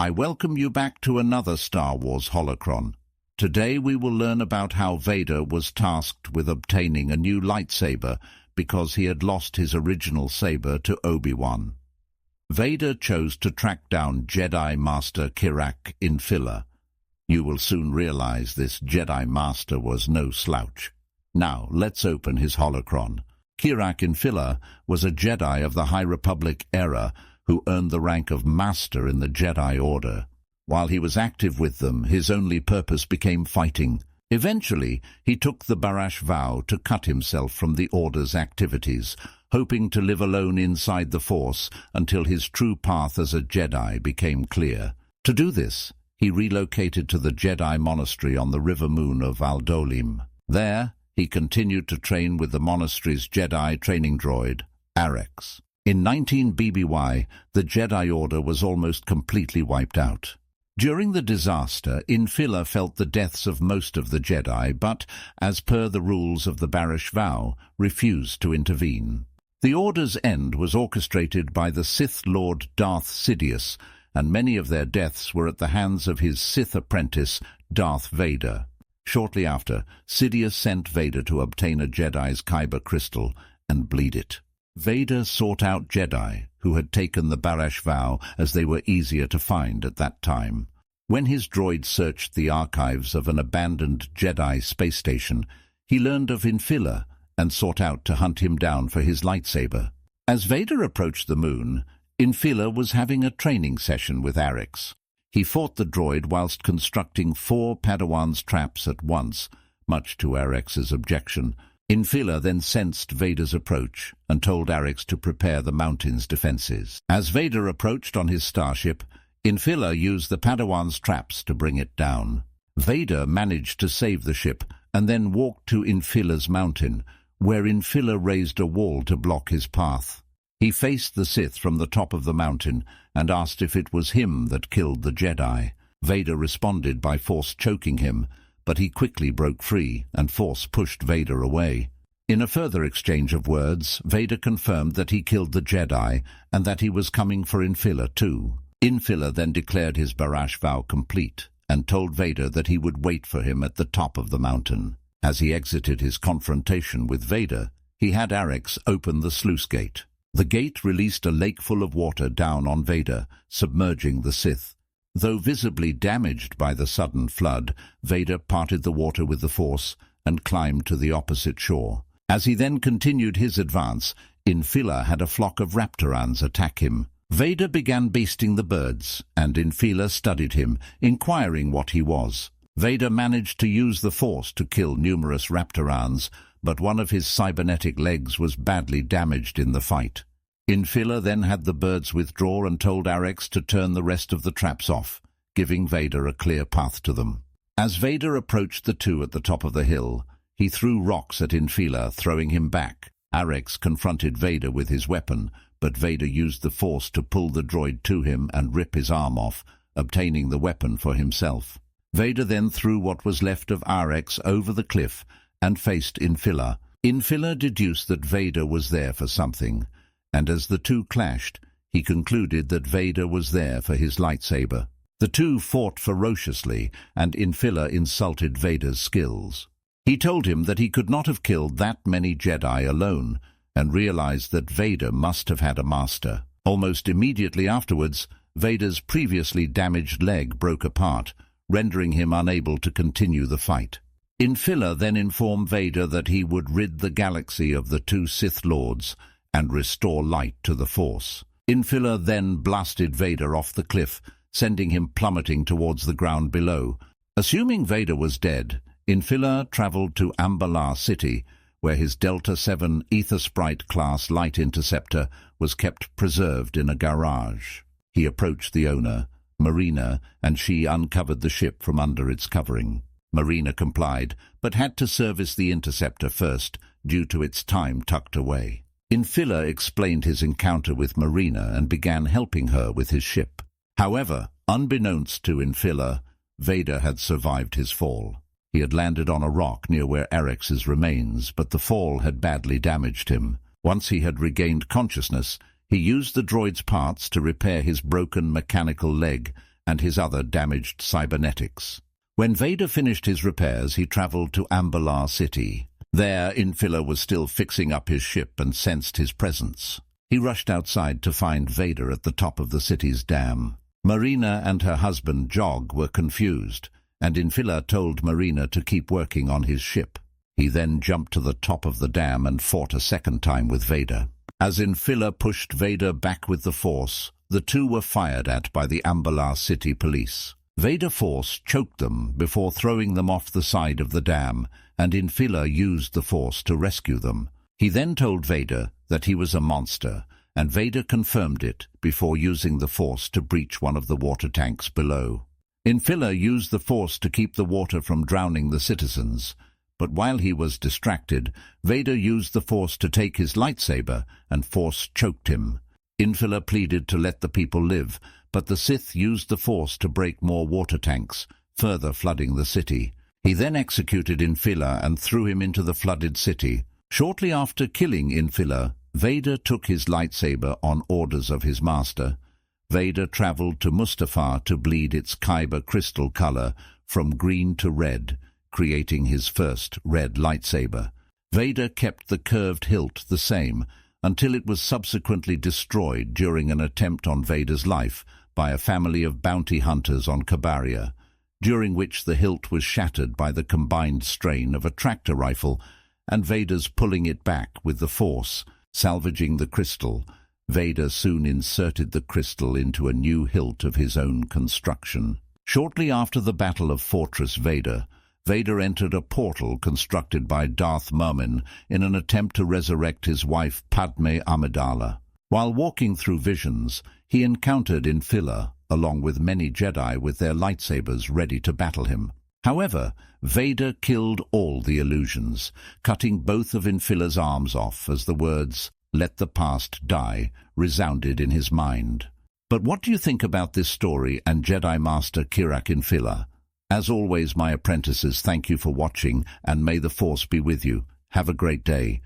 I welcome you back to another Star Wars holocron. Today we will learn about how Vader was tasked with obtaining a new lightsaber because he had lost his original saber to Obi-Wan. Vader chose to track down Jedi Master Kirak Infil'a. You will soon realize this Jedi Master was no slouch. Now, let's open his holocron. Kirak Infil'a was a Jedi of the High Republic era who earned the rank of Master in the Jedi Order. While he was active with them, his only purpose became fighting. Eventually, he took the Barash vow to cut himself from the Order's activities, hoping to live alone inside the Force until his true path as a Jedi became clear. To do this, he relocated to the Jedi monastery on the river moon of Aldolim. There, he continued to train with the monastery's Jedi training droid, Arex. In 19 BBY, the Jedi Order was almost completely wiped out. During the disaster, Infil'a felt the deaths of most of the Jedi, but, as per the rules of the Barash vow, refused to intervene. The Order's end was orchestrated by the Sith Lord Darth Sidious, and many of their deaths were at the hands of his Sith apprentice, Darth Vader. Shortly after, Sidious sent Vader to obtain a Jedi's Kyber crystal and bleed it. Vader sought out Jedi who had taken the Barash vow as they were easier to find at that time. When his droid searched the archives of an abandoned Jedi space station, he learned of Infil'a and sought out to hunt him down for his lightsaber. As Vader approached the moon, Infil'a was having a training session with Arex. He fought the droid whilst constructing 4 Padawan's traps at once, much to Arex's objection. Infil'a then sensed Vader's approach and told Arex to prepare the mountain's defenses. As Vader approached on his starship, Infil'a used the Padawan's traps to bring it down. Vader managed to save the ship and then walked to Infila''s mountain, where Infil'a raised a wall to block his path. He faced the Sith from the top of the mountain and asked if it was him that killed the Jedi. Vader responded by Force choking him, but he quickly broke free and Force pushed Vader away. In a further exchange of words, Vader confirmed that he killed the Jedi and that he was coming for Infil'a too. Infil'a then declared his Barash vow complete and told Vader that he would wait for him at the top of the mountain. As he exited his confrontation with Vader, he had Arex open the sluice gate. The gate released a lake full of water down on Vader, submerging the Sith. Though visibly damaged by the sudden flood, Vader parted the water with the Force and climbed to the opposite shore. As he then continued his advance, Infil'a had a flock of Raptorans attack him. Vader began beasting the birds, and Infil'a studied him, inquiring what he was. Vader managed to use the Force to kill numerous Raptorans, but one of his cybernetic legs was badly damaged in the fight. Infil'a then had the birds withdraw and told Arex to turn the rest of the traps off, giving Vader a clear path to them. As Vader approached the two at the top of the hill, he threw rocks at Infil'a, throwing him back. Arex confronted Vader with his weapon, but Vader used the Force to pull the droid to him and rip his arm off, obtaining the weapon for himself. Vader then threw what was left of Arex over the cliff and faced Infil'a. Infil'a deduced that Vader was there for something, and as the two clashed, he concluded that Vader was there for his lightsaber. The two fought ferociously, and Infil'a insulted Vader's skills. He told him that he could not have killed that many Jedi alone, and realized that Vader must have had a master. Almost immediately afterwards, Vader's previously damaged leg broke apart, rendering him unable to continue the fight. Infil'a then informed Vader that he would rid the galaxy of the 2 Sith Lords and restore light to the Force. Infil'a then blasted Vader off the cliff, sending him plummeting towards the ground below. Assuming Vader was dead, Infil'a traveled to Ambalar City, where his Delta-7 Ether Sprite-class light interceptor was kept preserved in a garage. He approached the owner, Marina, and she uncovered the ship from under its covering. Marina complied, but had to service the interceptor first, due to its time tucked away. Infil'a explained his encounter with Marina and began helping her with his ship. However, unbeknownst to Infil'a, Vader had survived his fall. He had landed on a rock near where Arex's remains, but the fall had badly damaged him. Once he had regained consciousness, he used the droid's parts to repair his broken mechanical leg and his other damaged cybernetics. When Vader finished his repairs, he traveled to Amberlar City. There, Infil'a was still fixing up his ship and sensed his presence. He rushed outside to find Vader at the top of the city's dam. Marina and her husband Jog were confused, and Infil'a told Marina to keep working on his ship. He then jumped to the top of the dam and fought a second time with Vader. As Infil'a pushed Vader back with the Force, the two were fired at by the Amberlar City police. Vader Force choked them before throwing them off the side of the dam, and Infil'a used the Force to rescue them. He then told Vader that he was a monster, and Vader confirmed it before using the Force to breach one of the water tanks below. Infil'a used the Force to keep the water from drowning the citizens, but while he was distracted, Vader used the Force to take his lightsaber, and Force choked him. Infil'a pleaded to let the people live, but the Sith used the Force to break more water tanks, further flooding the city. He then executed Infil'a and threw him into the flooded city. Shortly after killing Infil'a, Vader took his lightsaber on orders of his master. Vader traveled to Mustafar to bleed its kyber crystal color from green to red, creating his first red lightsaber. Vader kept the curved hilt the same until it was subsequently destroyed during an attempt on Vader's life by a family of bounty hunters on Cabaria, during which the hilt was shattered by the combined strain of a tractor rifle and Vader's pulling it back with the Force, salvaging the crystal. Vader soon inserted the crystal into a new hilt of his own construction. Shortly after the Battle of Fortress Vader, Vader entered a portal constructed by Darth Vader in an attempt to resurrect his wife Padme Amidala. While walking through visions, he encountered Infil'a, along with many Jedi with their lightsabers ready to battle him. However, Vader killed all the illusions, cutting both of Infila''s arms off as the words, "Let the past die," resounded in his mind. But what do you think about this story and Jedi Master Kirak Infil'a? As always, my apprentices, thank you for watching, and may the Force be with you. Have a great day.